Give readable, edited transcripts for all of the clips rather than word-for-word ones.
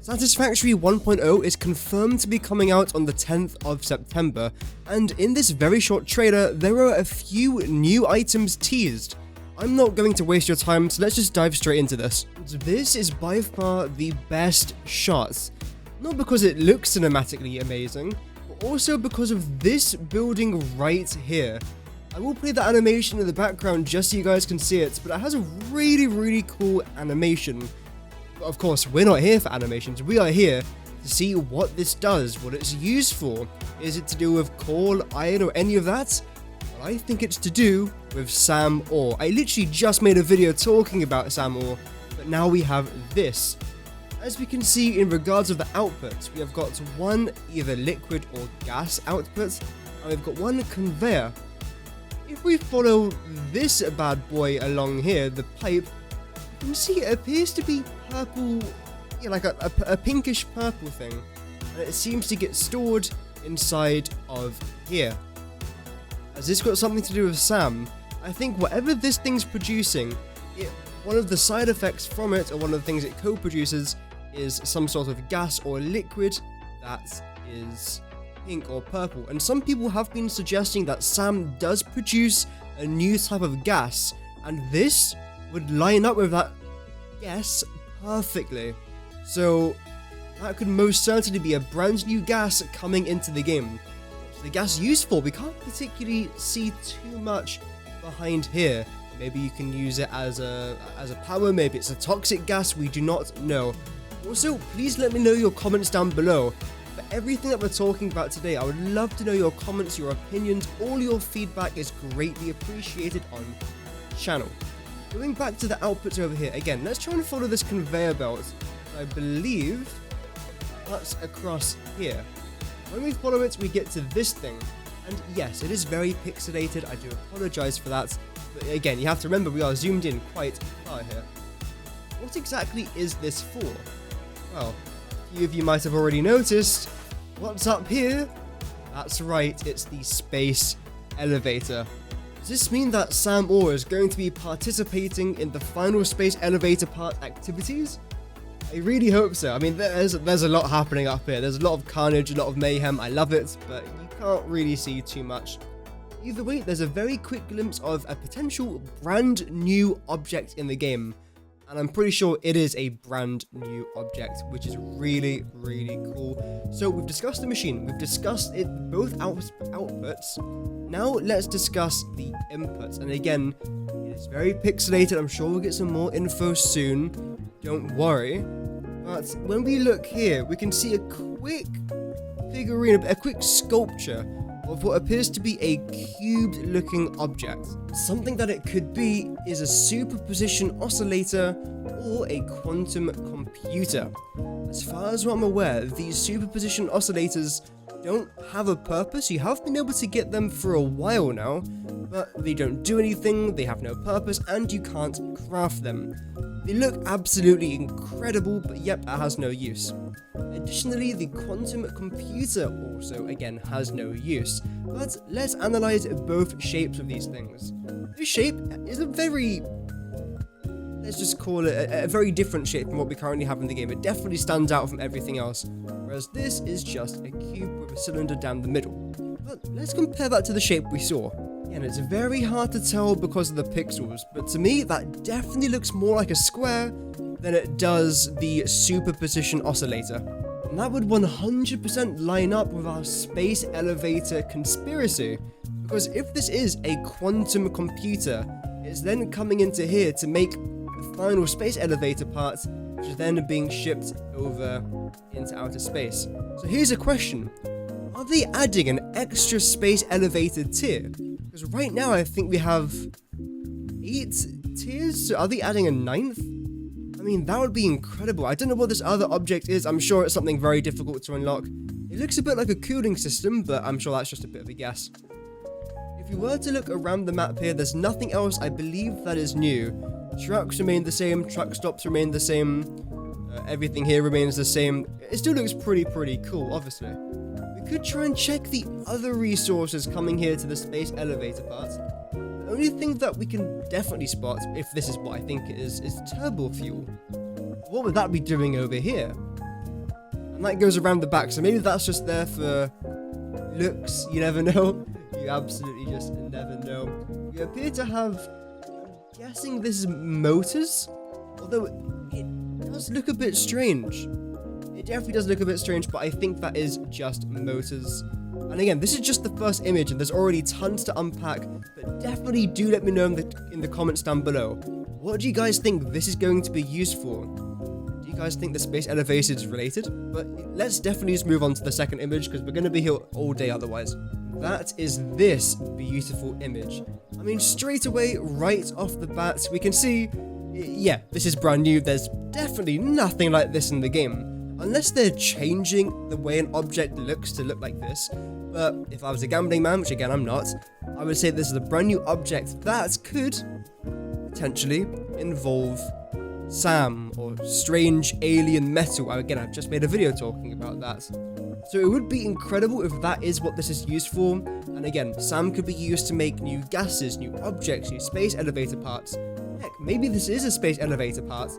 Satisfactory 1.0 is confirmed to be coming out on the 10th of September, and in this very short trailer, there are a few new items teased. I'm not going to waste your time, so let's just dive straight into this. This is by far the best shot, not because it looks cinematically amazing, but also because of this building right here. I will play the animation in the background just so you guys can see it, but it has a really cool animation. But of course, we're not here for animations, we are here to see what this does, what it's used for. Is it to do with coal, iron, or any of that? Well, I think it's to do with S.A.M ore. I literally just made a video talking about S.A.M ore, but now we have this. As we can see in regards of the outputs, we have got one either liquid or gas output, and we've got one conveyor. If we follow this bad boy along here, the pipe, you can see it appears to be purple, yeah, like a pinkish purple thing, and it seems to get stored inside of here. Has this got something to do with S.A.M? I think whatever this thing's producing, one of the side effects from it, or one of the things it co-produces, is some sort of gas or liquid that is pink or purple. And some people have been suggesting that S.A.M does produce a new type of gas, and this would line up with that guess perfectly. So that could most certainly be a brand new gas coming into the game. What's the gas used for? We can't particularly see too much behind here. Maybe you can use it as a power, maybe it's a toxic gas, we do not know. Also, please let me know your comments down below. For everything that we're talking about today, I would love to know your comments, your opinions. All your feedback is greatly appreciated on the channel. Going back to the outputs over here, again, let's try and follow this conveyor belt. I believe cuts across here. When we follow it, we get to this thing. And yes, it is very pixelated, I do apologize for that. But again, you have to remember we are zoomed in quite far here. What exactly is this for? Well, a few of you might have already noticed. What's up here? That's right, it's the space elevator. Does this mean that S.A.M ore is going to be participating in the final space elevator part activities? I really hope so. I mean, there's a lot happening up here. There's a lot of carnage, a lot of mayhem. I love it, but you can't really see too much. Either way, there's a very quick glimpse of a potential brand new object in the game. And I'm pretty sure it is a brand new object, which is really cool. So we've discussed the machine, we've discussed it both outputs. Now let's discuss the inputs. And again, it is very pixelated. I'm sure we'll get some more info soon. Don't worry. But when we look here, we can see a quick figurine, a quick sculpture of what appears to be a cubed-looking object. Something that it could be is a superposition oscillator or a quantum computer. As far as what I'm aware, these superposition oscillators don't have a purpose. You have been able to get them for a while now, but they don't do anything, they have no purpose, and you can't craft them. They look absolutely incredible, but yep, it has no use. Additionally, the quantum computer also, again, has no use. But let's analyze both shapes of these things. This shape is a very, let's just call it a very different shape from what we currently have in the game. It definitely stands out from everything else, whereas this is just a cube with a cylinder down the middle. But let's compare that to the shape we saw. And it's very hard to tell because of the pixels, but to me that definitely looks more like a square than it does the superposition oscillator. And that would 100% line up with our space elevator conspiracy, because if this is a quantum computer, it's then coming into here to make the final space elevator part, which is then being shipped over into outer space. So here's a question. Are they adding an extra space elevator tier? Because right now I think we have 8 tiers, so are they adding a 9th? I mean, that would be incredible. I don't know what this other object is. I'm sure it's something very difficult to unlock. It looks a bit like a cooling system, but I'm sure that's just a bit of a guess. If you were to look around the map here, there's nothing else I believe that is new. Trucks remain the same, truck stops remain the same, everything here remains the same. It still looks pretty cool, obviously. We could try and check the other resources coming here to the space elevator part. The only thing that we can definitely spot, if this is what I think it is turbo fuel. What would that be doing over here? and that goes around the back, so maybe that's just there for looks. You never know. You absolutely just never know. We appear to have, I'm guessing this is motors, although it does look a bit strange. It definitely does look a bit strange, but I think that is just motors. And again, this is just the first image, and there's already tons to unpack, but definitely do let me know in the comments down below. What do you guys think this is going to be used for? Do you guys think the space elevator is related? But let's definitely just move on to the second image, because we're going to be here all day otherwise. That is this beautiful image. I mean, straight away, right off the bat, we can see, yeah, this is brand new. There's definitely nothing like this in the game. Unless they're changing the way an object looks to look like this. But if I was a gambling man, which again I'm not, I would say this is a brand new object that could potentially involve S.A.M or strange alien metal. Again, I've just made a video talking about that. So it would be incredible if that is what this is used for. And again, S.A.M could be used to make new gases, new objects, new space elevator parts. Heck, maybe this is a space elevator part.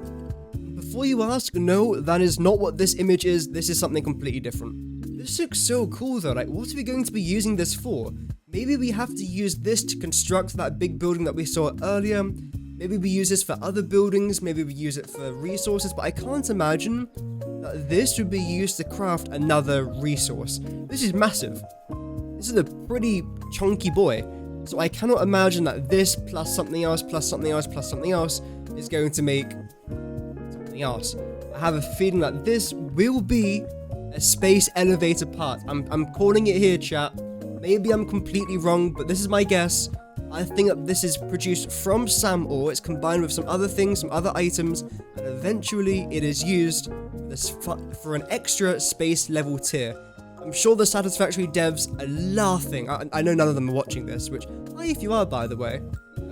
Before you ask, no, that is not what this image is. This is something completely different. This looks so cool though. Like, what are we going to be using this for? Maybe we have to use this to construct that big building that we saw earlier. Maybe we use this for other buildings. Maybe we use it for resources. But I can't imagine that this would be used to craft another resource. This is massive. This is a pretty chunky boy. So I cannot imagine that this plus something else plus something else plus something else is going to make something else. I have a feeling that this will be a space elevator part. I'm calling it here, chat. Maybe I'm completely wrong, but this is my guess. I think that this is produced from S.A.M ore. It's combined with some other things, some other items, and eventually it is used for an extra space level tier. I'm sure the Satisfactory devs are laughing. I know none of them are watching this, which, hi if you are, by the way.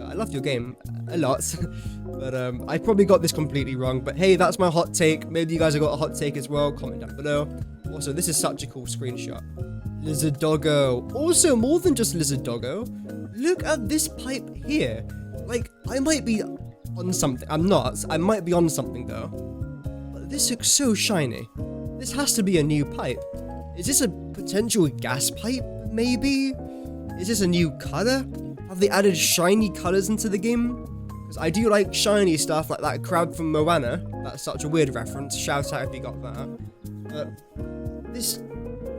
I love your game a lot, but I probably got this completely wrong. But hey, that's my hot take. Maybe you guys have got a hot take as well. Comment down below. Also, this is such a cool screenshot. Lizard Doggo. Also, more than just Lizard Doggo, look at this pipe here. Like, I might be on something. I'm not. I might be on something though. But this looks so shiny. This has to be a new pipe. Is this a potential gas pipe, maybe? Is this a new color? Have they added shiny colors into the game? Because I do like shiny stuff like that crab from Moana. That's such a weird reference. Shout out if you got that. But this,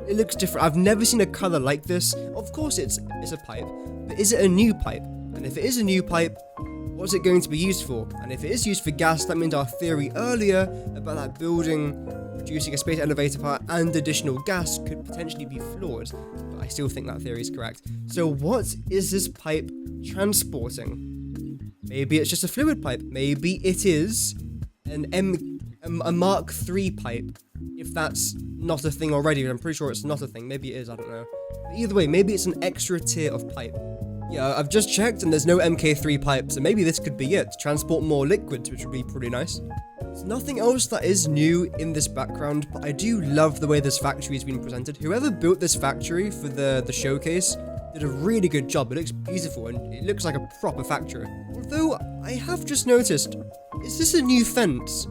it looks different. I've never seen a color like this. Of course it's a pipe, but is it a new pipe? And if it is a new pipe, what's it going to be used for? And if it is used for gas, that means our theory earlier about that building producing a space elevator part and additional gas could potentially be flawed, but I still think that theory is correct. So what is this pipe transporting? Maybe it's just a fluid pipe. Maybe it is a Mark III pipe, if that's not a thing already. I'm pretty sure it's not a thing. Maybe it is, I don't know. But either way, maybe it's an extra tier of pipe. Yeah, I've just checked and there's no MK3 pipe, so maybe this could be it. Transport more liquids, which would be pretty nice. There's nothing else that is new in this background, but I do love the way this factory has been presented. Whoever built this factory for the showcase did a really good job. It looks beautiful and it looks like a proper factory. Although, I have just noticed, is this a new fence?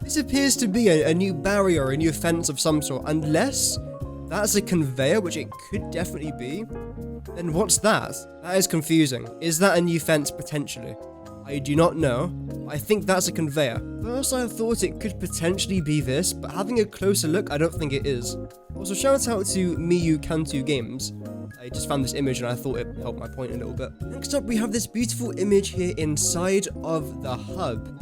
This appears to be a new barrier, a new fence of some sort, unless that's a conveyor, which it could definitely be. Then what's that? That is confusing. Is that a new fence potentially? I do not know. I think that's a conveyor. First I thought it could potentially be this, but having a closer look, I don't think it is. Also, shout out to Miyu Kantu Games. I just found this image and I thought it helped my point a little bit. Next up, we have this beautiful image here inside of the hub.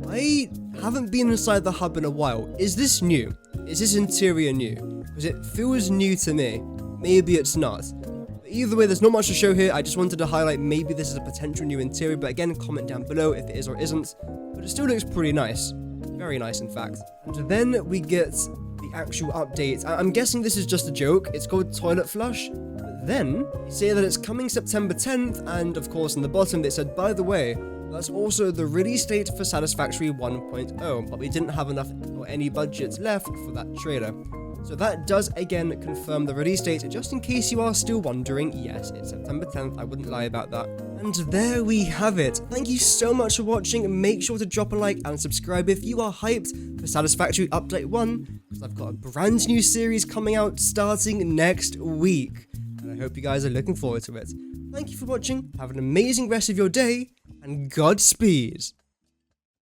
I haven't been inside the hub in a while. Is this new? Is this interior new? Because it feels new to me. Maybe it's not. Either way, there's not much to show here. I just wanted to highlight maybe this is a potential new interior, but again, comment down below if it is or isn't. But it still looks pretty nice. Very nice, in fact. And then we get the actual update. I'm guessing this is just a joke. It's called Toilet Flush. But then, they say that it's coming September 10th, and of course, in the bottom, they said, by the way, that's also the release date for Satisfactory 1.0, but we didn't have enough or any budgets left for that trailer. So that does again confirm the release date, just in case you are still wondering. Yes, it's September 10th, I wouldn't lie about that. And there we have it. Thank you so much for watching. Make sure to drop a like and subscribe if you are hyped for Satisfactory Update 1, because I've got a brand new series coming out starting next week. And I hope you guys are looking forward to it. Thank you for watching, have an amazing rest of your day, and Godspeed!